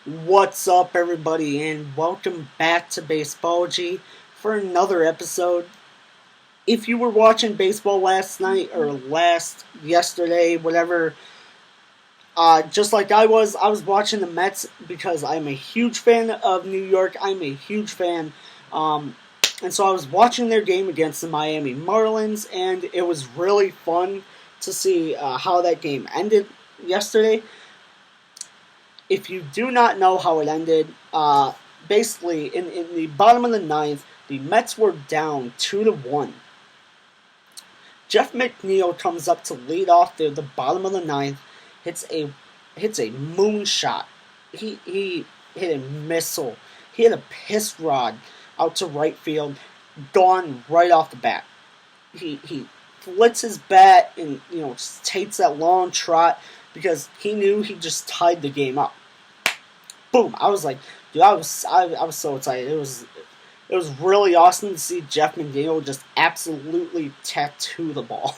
What's up, everybody, and welcome back to Baseballogy for another episode. If you were watching baseball last night or yesterday, whatever, just like I was watching the Mets because I'm a huge fan of New York. I'm a huge fan, um, and so I was watching their game against the Miami Marlins, and it was really fun to see how that game ended yesterday. If you do not know how it ended, basically in the bottom of the ninth, the Mets were down 2-1. Jeff McNeil comes up to lead off the bottom of the ninth, hits a moonshot. He hit a missile. He hit a piss rod out to right field, gone right off the bat. He flits his bat and just takes that long trot because he knew he just tied the game up. Boom! I was like, dude, I was so excited. It was really awesome to see Jeff McNeil just absolutely tattoo the ball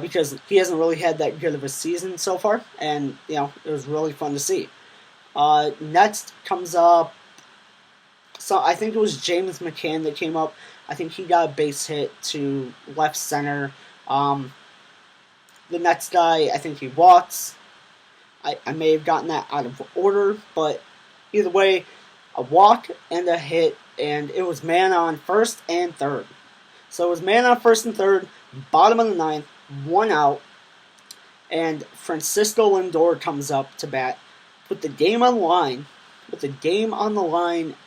because he hasn't really had that good of a season so far, and it was really fun to see. Next comes up, so I think it was James McCann that came up. I think he got a base hit to left center. The next guy, I think he walks. I may have gotten that out of order, but either way, a walk and a hit, and it was man on first and third. So it was man on first and third, bottom of the ninth, one out, and Francisco Lindor comes up to bat, put the game on the line,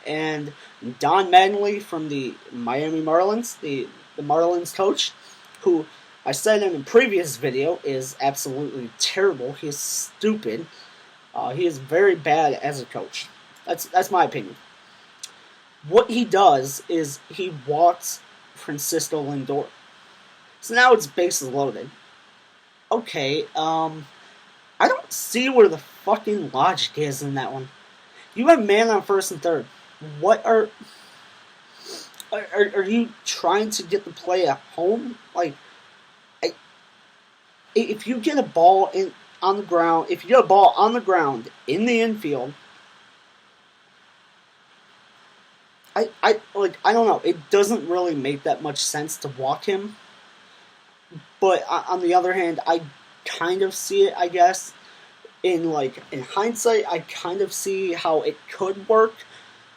and Don Mattingly from the Miami Marlins, the Marlins coach, who I said in a previous video is absolutely terrible. He is stupid. He is very bad as a coach. That's my opinion. What he does is he walks Francisco Lindor. So now it's bases loaded. Okay, I don't see where the fucking logic is in that one. You have man on first and third. What are you trying to get the play at home? Like, if you get a ball on the ground, if you get a ball on the ground in the infield, I don't know. It doesn't really make that much sense to walk him. But on the other hand, I kind of see it. I guess in hindsight, I kind of see how it could work.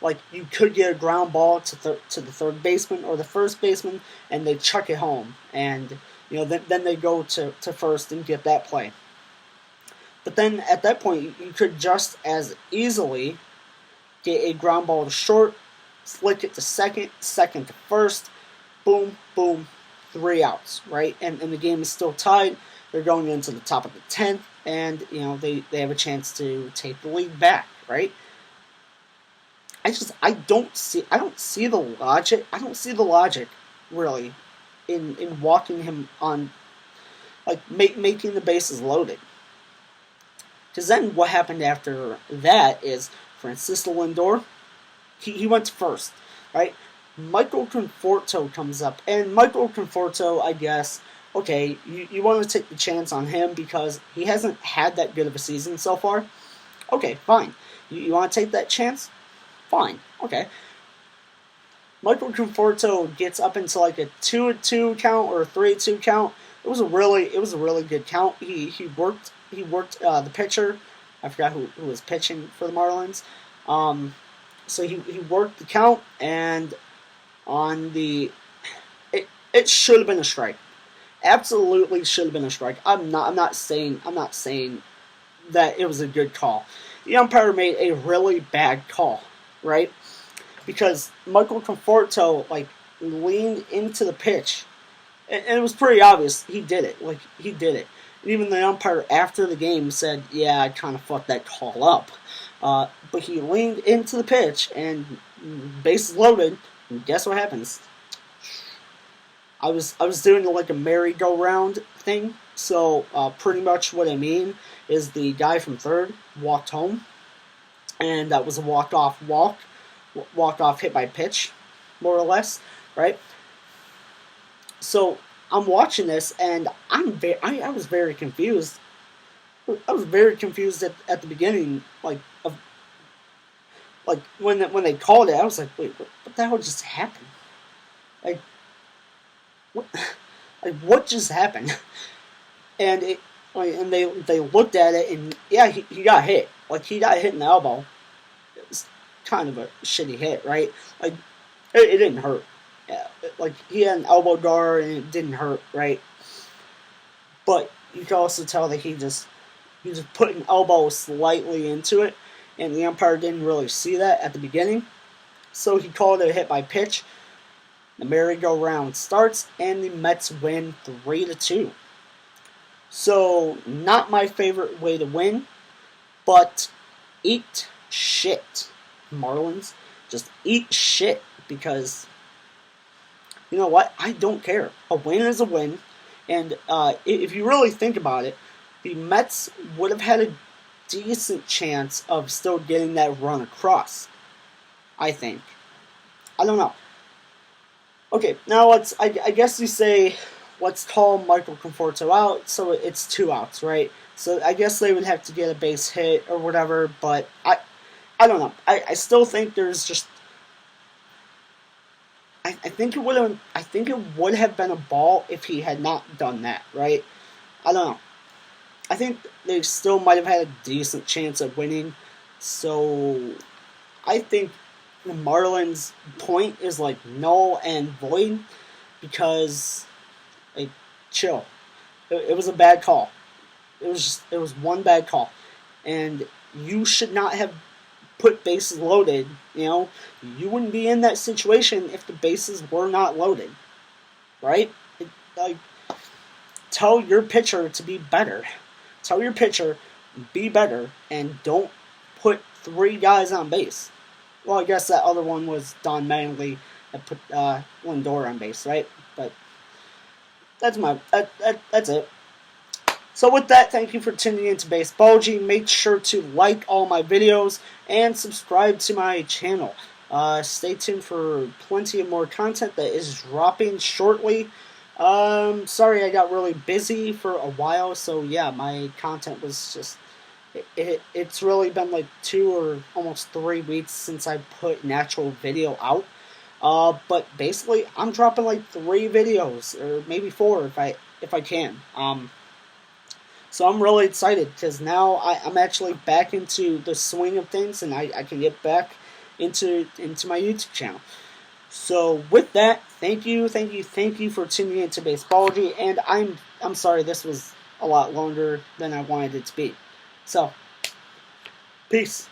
Like, you could get a ground ball to the third baseman or the first baseman, and they chuck it home, and then they go to first and get that play. But then at that point, you could just as easily get a ground ball to short, flick it to second to first, boom, boom, 3 outs, right? And the game is still tied. They're going into the top of the 10th, and they have a chance to take the lead back, right? I don't see the logic. I don't see the logic really in walking him on, like, making the bases loaded. Because then what happened after that is Francisco Lindor, he went to first, right? Michael Conforto comes up, and Michael Conforto, I guess, okay, you want to take the chance on him because he hasn't had that good of a season so far. Okay, fine. You want to take that chance? Fine. Okay. Michael Conforto gets up into like a 2-2 count or a 3-2 count. It was a really good count. He worked the pitcher. I forgot who was pitching for the Marlins. So he worked the count, and on it should have been a strike. Absolutely should have been a strike. I'm not saying that it was a good call. The umpire made a really bad call, right? Because Michael Conforto leaned into the pitch, and it was pretty obvious he did it. He did it. And even the umpire after the game said, "Yeah, I kind of fucked that call up." But he leaned into the pitch, and bases loaded. And guess what happens? I was doing like a merry-go-round thing. So pretty much what I mean is the guy from third walked home, and that was a walk-off hit by pitch, more or less, right? So I'm watching this, and I was very confused. I was very confused at the beginning, of Like when they called it, I was like, wait, what the hell just happened? Like what? Like what just happened? And it and they looked at it, and yeah, he got hit. Like he got hit in the elbow. It was kind of a shitty hit, right? Like it didn't hurt. Yeah, like he had an elbow guard and it didn't hurt, right? But you can also tell that he just put an elbow slightly into it, and the umpire didn't really see that at the beginning, so he called it a hit by pitch. The merry-go-round starts, and the Mets win 3-2. So, not my favorite way to win, but eat shit, Marlins. Just eat shit, because you know what? I don't care. A win is a win, and if you really think about it, the Mets would have had a decent chance of still getting that run across, I think. I don't know. Okay, now I guess you say, let's call Michael Conforto out, so it's 2 outs, right? So I guess they would have to get a base hit or whatever, but I don't know. I still think there's just I think it would have been a ball if he had not done that, right? I don't know. I think they still might have had a decent chance of winning, so I think the Marlins' point is like null and void because, like, chill. It was a bad call. It was one bad call, and you should not have put bases loaded. You know, you wouldn't be in that situation if the bases were not loaded, right? Like, tell your pitcher to be better. Tell your pitcher, be better, and don't put 3 guys on base. Well, I guess that other one was Don Mattingly that put Lindor on base, right? But that's it. So with that, thank you for tuning in to Baseballogy. Make sure to like all my videos and subscribe to my channel. Stay tuned for plenty of more content that is dropping shortly. Sorry I got really busy for a while, so yeah, my content was just... It's really been like 2 or almost 3 weeks since I put an actual video out. But basically, I'm dropping like 3 videos, or maybe 4 if I can. So I'm really excited because now I'm actually back into the swing of things, and I can get back into my YouTube channel. So with that, thank you for tuning in to Baseballogy, and I'm sorry this was a lot longer than I wanted it to be. So, peace.